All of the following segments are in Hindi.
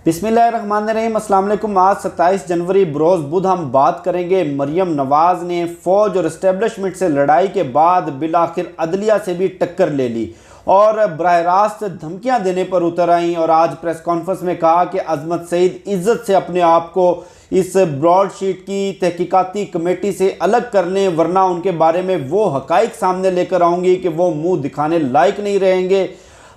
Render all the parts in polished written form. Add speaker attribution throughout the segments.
Speaker 1: बिस्मिल्लाहिर्रहमानिर्रहीम। अस्सलाम वालेकुम। आज 27 जनवरी बरोज़ बुध हम बात करेंगे मरियम नवाज़ ने फ़ौज और इस्टेब्लिशमेंट से लड़ाई के बाद बिलाखिर अदलिया से भी टक्कर ले ली और बराह रास्त धमकियां देने पर उतर आईं और आज प्रेस कॉन्फ्रेंस में कहा कि अजमत सईद इज़्ज़त से अपने आप को इस ब्रॉडशीट की तहकीकाती कमेटी से अलग कर लें, वरना उनके बारे में वो हक़ाइक़ सामने लेकर आऊँगी कि वो मुँह दिखाने लायक नहीं रहेंगे।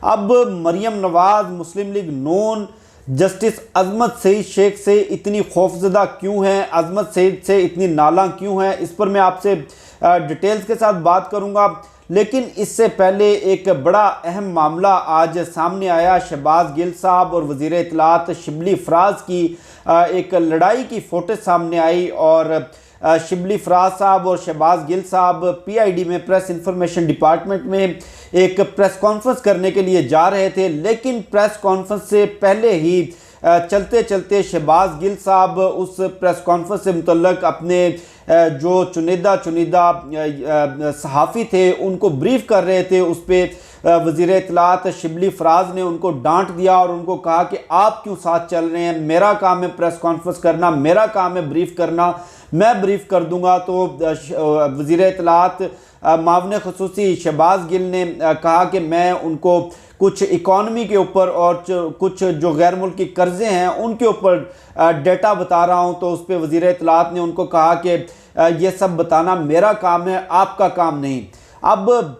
Speaker 1: अब मरियम नवाज़ मुस्लिम लीग नून जस्टिस अजमत सईद शेख से इतनी खौफजदा क्यों है, अजमत सईद से इतनी नाला क्यों है, इस पर मैं आपसे डिटेल्स के साथ बात करूंगा। लेकिन इससे पहले एक बड़ा अहम मामला आज सामने आया। शहबाज गिल साहब और वज़ीर इत्तलात शिबली फराज की एक लड़ाई की फोटो सामने आई और शिबली फराज साहब और शहबाज गिल साहब पीआईडी में प्रेस इंफॉर्मेशन डिपार्टमेंट में एक प्रेस कॉन्फ्रेंस करने के लिए जा रहे थे, लेकिन प्रेस कॉन्फ्रेंस से पहले ही चलते चलते शहबाज गिल साहब उस प्रेस कॉन्फ्रेंस से मुतल्लक अपने जो चुनिंदा सहाफ़ी थे उनको ब्रीफ कर रहे थे। उस पर वज़ीर इत्तलात शिबली फराज ने उनको डांट दिया और उनको कहा कि आप क्यों साथ चल रहे हैं, मेरा काम है प्रेस कॉन्फ्रेंस करना, मेरा काम है ब्रीफ करना, मैं ब्रीफ कर दूंगा। तो वज़ीर इत्तलात मावने ख़ुसूसी शहबाज गिल ने कहा कि मैं उनको कुछ इकॉनमी के ऊपर और कुछ जो गैर मुल्की कर्ज़े हैं उनके ऊपर डेटा बता रहा हूं। तो उस पर वज़ीर इत्तलात ने उनको कहा कि ये सब बताना मेरा काम है, आपका काम नहीं। अब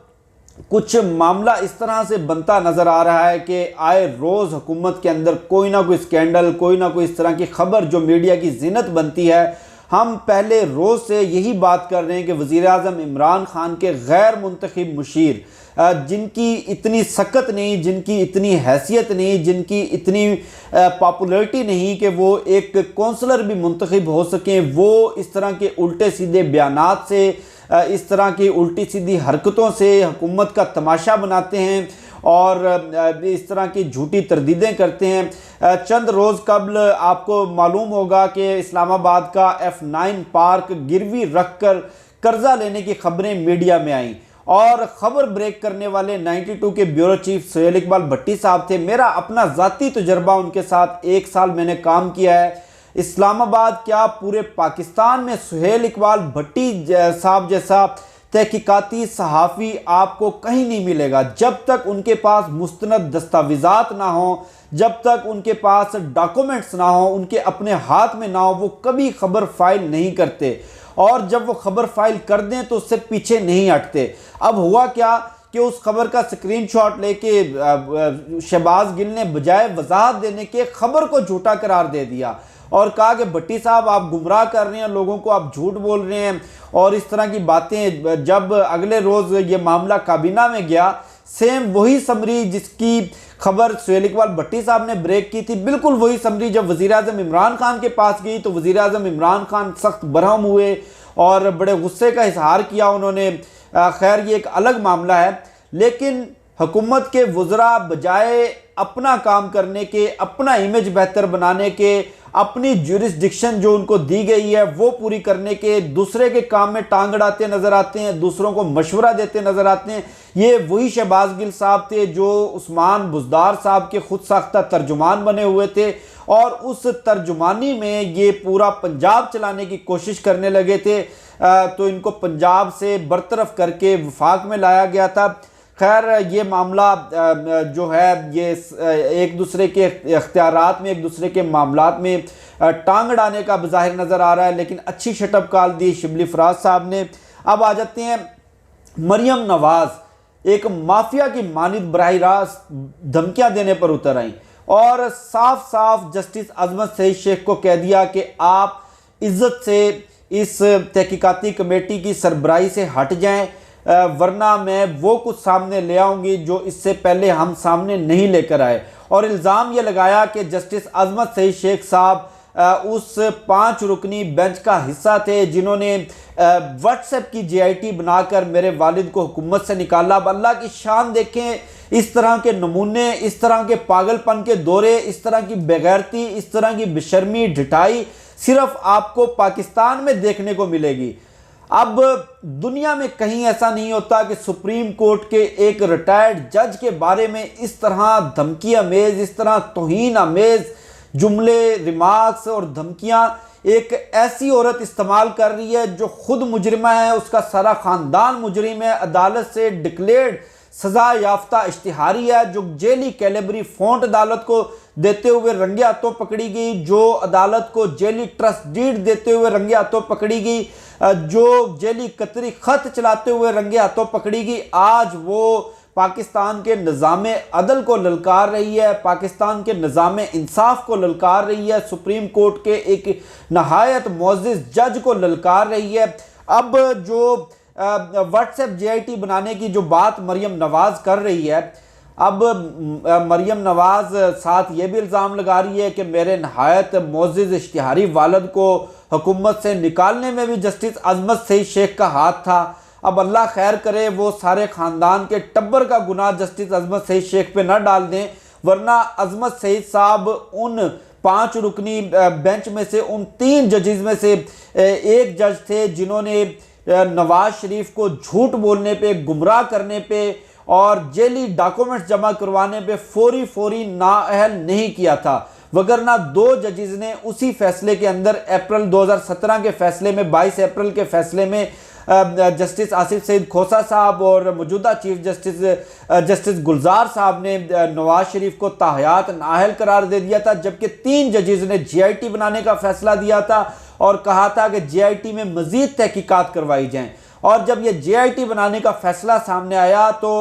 Speaker 1: कुछ मामला इस तरह से बनता नज़र आ रहा है कि आए रोज़ हुकूमत के अंदर कोई ना कोई स्कैंडल, कोई ना कोई इस तरह की खबर जो मीडिया की ज़ीनत बनती है। हम पहले रोज़ से यही बात कर रहे हैं कि वज़ीर आज़म इमरान खान के गैर मुंतखब मुशीर, जिनकी इतनी सकत नहीं, जिनकी इतनी हैसियत नहीं, जिनकी इतनी पॉपुलरिटी नहीं कि वो एक कौंसलर भी मुंतखब हो सकें, वो इस तरह के उल्टे सीधे बयानात से, इस तरह की उल्टी सीधी हरकतों से हुकूमत का तमाशा बनाते हैं और इस तरह की झूठी तरदीदें करते हैं। चंद रोज़ कबल आपको मालूम होगा कि इस्लामाबाद का F9 पार्क गिरवी रख कर कर्जा लेने की खबरें मीडिया में आईं और ख़बर ब्रेक करने वाले 92 के ब्यूरो चीफ सुहेल इकबाल भट्टी साहब थे। मेरा अपना ज़ाती तजर्बा उनके साथ 1 साल मैंने काम किया है। इस्लामाबाद क्या पूरे पाकिस्तान में सुहेल इकबाल भट्टी साहब जैसा तहकीकाती सहाफ़ी आपको कहीं नहीं मिलेगा। जब तक उनके पास मुस्तनद दस्तावेज़ात ना हो, जब तक उनके पास डॉक्यूमेंट्स ना हो, उनके अपने हाथ में ना हो, वो कभी खबर फाइल नहीं करते और जब वो खबर फाइल कर दें तो उससे पीछे नहीं हटते। अब हुआ क्या कि उस खबर का स्क्रीनशॉट लेके शहबाज गिल ने बजाय वजाहत देने के खबर को झूठा करार दे दिया और कहा कि भट्टी साहब आप गुमराह कर रहे हैं लोगों को, आप झूठ बोल रहे हैं और इस तरह की बातें। जब अगले रोज़ ये मामला काबीना में गया, सेम वही समरी जिसकी खबर सुहेल इकबाल भट्टी साहब ने ब्रेक की थी, बिल्कुल वही समरी जब वज़ीर आज़म इमरान खान के पास गई तो वज़ीर आज़म इमरान खान सख्त बरहम हुए और बड़े गुस्से का इजहार किया उन्होंने। खैर ये एक अलग मामला है, लेकिन हुकूमत के वज़रा बजाय अपना काम करने के, अपना इमेज बेहतर बनाने के, अपनी ज्यूरिसडिक्शन जो उनको दी गई है वो पूरी करने के, दूसरे के काम में टांग अड़ाते नजर आते हैं, दूसरों को मशवरा देते नजर आते हैं। ये वही शहबाज गिल साहब थे जो उस्मान बुज़दार साहब के खुद साख्ता तर्जुमान बने हुए थे और उस तर्जुमानी में ये पूरा पंजाब चलाने की कोशिश करने लगे थे। तो इनको पंजाब से बरतरफ करके वफाक में लाया गया था। खैर ये मामला जो है ये एक दूसरे के इख्तियारात में, एक दूसरे के मामलात में टांग अड़ाने का बज़ाहिर नज़र आ रहा है, लेकिन अच्छी शटअप कॉल दी शिबली फराज साहब ने। अब आ जाते हैं मरियम नवाज़ एक माफिया की मानिद बराह रास्त धमकियां देने पर उतर आई और साफ साफ जस्टिस अजमत सईद शेख को कह दिया कि आप इज़्ज़त से इस तहकीकाती कमेटी की सरबराही से हट जाएं, वरना मैं वो कुछ सामने ले आऊंगी जो इससे पहले हम सामने नहीं लेकर आए। और इल्ज़ाम ये लगाया कि जस्टिस अजमत सईद शेख साहब उस 5 रुकनी बेंच का हिस्सा थे जिन्होंने व्हाट्सएप की JIT बनाकर मेरे वालिद को हुकूमत से निकाला। अब अल्लाह की शान देखें, इस तरह के नमूने, इस तरह के पागलपन के दौरे, इस तरह की बेगैरती, इस तरह की बेशर्मी ढिठाई सिर्फ आपको पाकिस्तान में देखने को मिलेगी। अब दुनिया में कहीं ऐसा नहीं होता कि सुप्रीम कोर्ट के एक रिटायर्ड जज के बारे में इस तरह धमकी अमेज, इस तरह तौहीन अमेज जुमले, रिमार्क्स और धमकियां एक ऐसी औरत इस्तेमाल कर रही है जो खुद मुजरिमा है, उसका सारा खानदान मुजरिम है, अदालत से डिक्लेयर्ड सजा याफ्ता इश्तिहारी है, जो जेली कैलेबरी फ़ॉन्ट अदालत को देते हुए रंगे हाथों पकड़ी गई, जो अदालत को जेली ट्रस्ट डीड देते हुए रंगे हाथों पकड़ी गई, जो जेली कतरी खत चलाते हुए रंगे हाथों पकड़ी गई, आज वो पाकिस्तान के निज़ाम अदल को ललकार रही है, पाकिस्तान के निज़ाम इंसाफ को ललकार रही है, सुप्रीम कोर्ट के एक नहायत मुअज़्ज़िज़ जज को ललकार रही है। अब जो व्हाट्सएप JIT बनाने की जो बात मरियम नवाज़ कर रही है, अब मरियम नवाज़ साथ ये भी इल्ज़ाम लगा रही है कि मेरे नहायत मुअज़्ज़िज़ इश्तिहारी वालिद को हुकूमत से निकालने में भी जस्टिस अज़मत सईद शेख का हाथ था। अब अल्लाह खैर करे वो सारे ख़ानदान के टब्बर का गुनाह जस्टिस अज़मत सईद शेख पे न डाल दें, वरना अज़मत सईद साहब उन 5 रुकनी बेंच में से, उन 3 जजेस में से एक जज थे जिन्होंने नवाज शरीफ को झूठ बोलने पे, गुमराह करने पे और जेली डॉक्यूमेंट्स जमा करवाने पे फौरी नाअहल नहीं किया था। वगरना 2 जजेस ने उसी फैसले के अंदर अप्रैल 2017 के फैसले में, 22 अप्रैल के फैसले में जस्टिस आसिफ सईद खोसा साहब और मौजूदा चीफ जस्टिस गुलजार साहब ने नवाज शरीफ को ताहयात नाअहल करार दे दिया था, जबकि 3 जजेस ने JIT बनाने का फैसला दिया था और कहा था कि JIT में मजीद तहकीकात करवाई जाएं। और जब ये JIT बनाने का फैसला सामने आया तो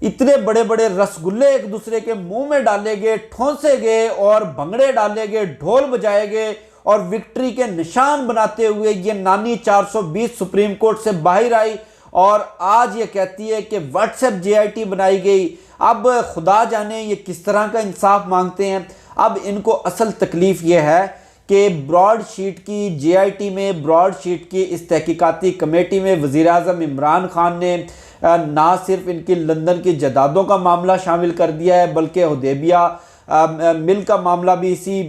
Speaker 1: इतने बड़े बड़े रसगुल्ले एक दूसरे के मुंह में डाले गए, ठोंसे गए और भंगड़े डाले गए, ढोल बजाए गए और विक्ट्री के निशान बनाते हुए ये नानी 420 सुप्रीम कोर्ट से बाहर आई और आज ये कहती है कि व्हाट्सएप JIT बनाई गई। अब खुदा जाने ये किस तरह का इंसाफ मांगते हैं। अब इनको असल तकलीफ ये है कि ब्रॉडशीट की JIT में, ब्रॉडशीट की इस तहकीकाती कमेटी में वज़ीर आज़म इमरान खान ने ना सिर्फ इनकी लंदन की जदादों का मामला शामिल कर दिया है, बल्कि हुदैबिया मिल का मामला भी इसी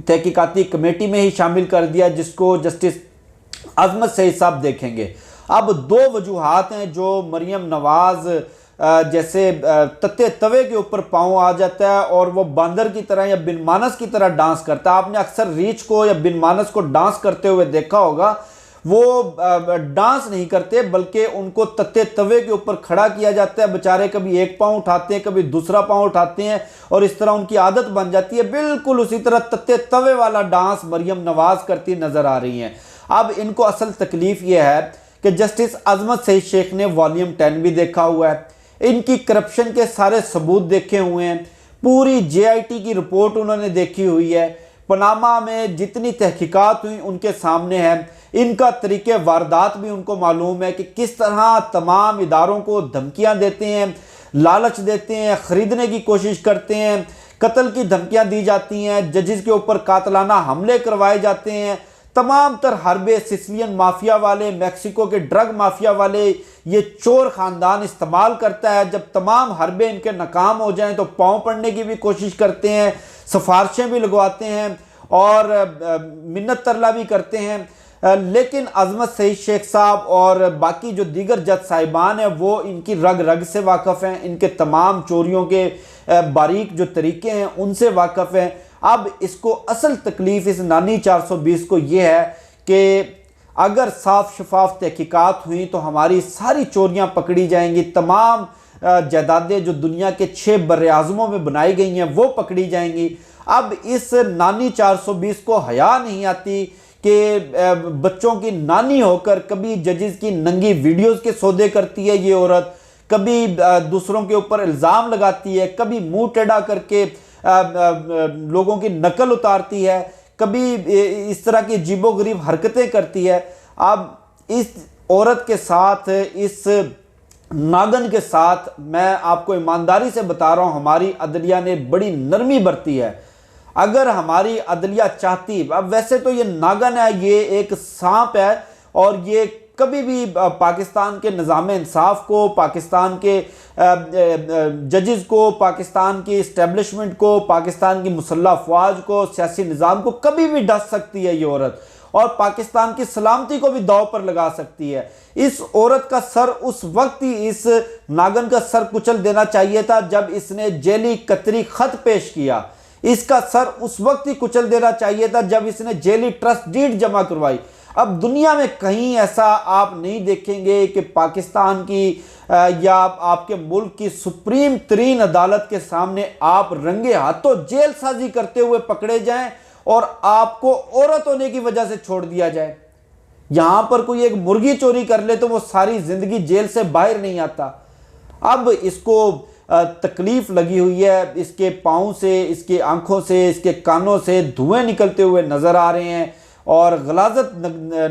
Speaker 1: तहकीकाती कमेटी में ही शामिल कर दिया, जिसको जस्टिस अज़मत सईद साहब देखेंगे। अब 2 वजूहात हैं जो मरियम नवाज़ जैसे तत्ते तवे के ऊपर पाँव आ जाता है और वो बंदर की तरह या बिन मानस की तरह डांस करता है। आपने अक्सर रीच को या बिन मानस को डांस करते हुए देखा होगा। वो डांस नहीं करते बल्कि उनको तत्ते तवे के ऊपर खड़ा किया जाता है। बेचारे कभी एक पाँव उठाते हैं, कभी दूसरा पाँव उठाते हैं और इस तरह उनकी आदत बन जाती है। बिल्कुल उसी तरह तत्ते तवे वाला डांस मरियम नवाज़ करती नजर आ रही हैं। अब इनको असल तकलीफ ये है कि जस्टिस अज़मत सईद शेख ने वॉल्यूम 10 भी देखा हुआ है, इनकी करप्शन के सारे सबूत देखे हुए हैं, पूरी JIT की रिपोर्ट उन्होंने देखी हुई है, पनामा में जितनी तहकीकात हुई उनके सामने है, इनका तरीके वारदात भी उनको मालूम है कि किस तरह तमाम इदारों को धमकियां देते हैं, लालच देते हैं, ख़रीदने की कोशिश करते हैं, कत्ल की धमकियां दी जाती हैं, जजेस के ऊपर कातलाना हमले करवाए जाते हैं। तमाम तर हरबे सिसिलियन माफिया वाले, मैक्सिको के ड्रग माफिया वाले ये चोर ख़ानदान इस्तेमाल करता है। जब तमाम हरबे इनके नाकाम हो जाएं तो पाँव पड़ने की भी कोशिश करते हैं, सिफारिशें भी लगवाते हैं और मिन्नत तरला भी करते हैं। लेकिन अज़मत सईद शेख साहब और बाकी जो दीगर जज साहिबान हैं वो इनकी रग रग से वाकफ़ हैं, इनके तमाम चोरियों के बारीक जो तरीके हैं उनसे वाकफ़ हैं। अब इसको असल तकलीफ़ इस नानी 420 को ये है कि अगर साफ शफाफ तहकीकात हुई तो हमारी सारी चोरियां पकड़ी जाएंगी, तमाम जायदादें जो दुनिया के 6 बर्र-ए-आज़मों में बनाई गई हैं वो पकड़ी जाएंगी। अब इस नानी 420 को हया नहीं आती कि बच्चों की नानी होकर कभी जजेस की नंगी वीडियोस के सौदे करती है ये औरत, कभी दूसरों के ऊपर इल्ज़ाम लगाती है, कभी मुंह टेढ़ा करके लोगों की नकल उतारती है, कभी इस तरह की अजीबोगरीब हरकतें करती है। अब इस औरत के साथ, इस नागन के साथ मैं आपको ईमानदारी से बता रहा हूँ हमारी अदलिया ने बड़ी नरमी बरती है। अगर हमारी अदलिया चाहती, अब वैसे तो ये नागन है, ये एक सांप है और ये कभी भी पाकिस्तान के निज़ाम इंसाफ को, पाकिस्तान के जजेस को, पाकिस्तान की इस्टेब्लिशमेंट को, पाकिस्तान की मुसल्लह अफवाज को, सियासी निज़ाम को कभी भी डस सकती है ये औरत और पाकिस्तान की सलामती को भी दांव पर लगा सकती है। इस औरत का सर उस वक्त ही, इस नागन का सर कुचल देना चाहिए था जब इसने जेली कतरी खत पेश किया इसका सर उस वक्त ही कुचल देना चाहिए था जब इसने जेली ट्रस्ट डीड जमा करवाई। अब दुनिया में कहीं ऐसा आप नहीं देखेंगे कि पाकिस्तान की या आपके मुल्क की सुप्रीम तरीन अदालत के सामने आप रंगे हाथों जेल साजी करते हुए पकड़े जाएं और आपको औरत होने की वजह से छोड़ दिया जाए। यहां पर कोई एक मुर्गी चोरी कर ले तो वो सारी जिंदगी जेल से बाहर नहीं आता। अब इसको तकलीफ लगी हुई है, इसके पाँव से, इसके आंखों से, इसके कानों से धुएं निकलते हुए नजर आ रहे हैं और गलाजत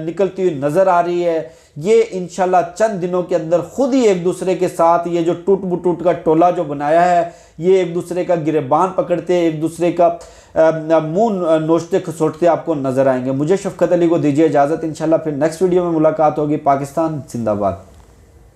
Speaker 1: निकलती हुई नजर आ रही है। ये इंशाल्लाह चंद दिनों के अंदर खुद ही एक दूसरे के साथ ये जो टूट का टोला जो बनाया है, ये एक दूसरे का गिरेबान पकड़ते, एक दूसरे का मुंह नोचते खसोटते आपको नजर आएंगे। मुझे शफकत अली को दीजिए इजाजत, इंशाल्लाह फिर नेक्स्ट वीडियो में मुलाकात होगी। पाकिस्तान जिंदाबाद।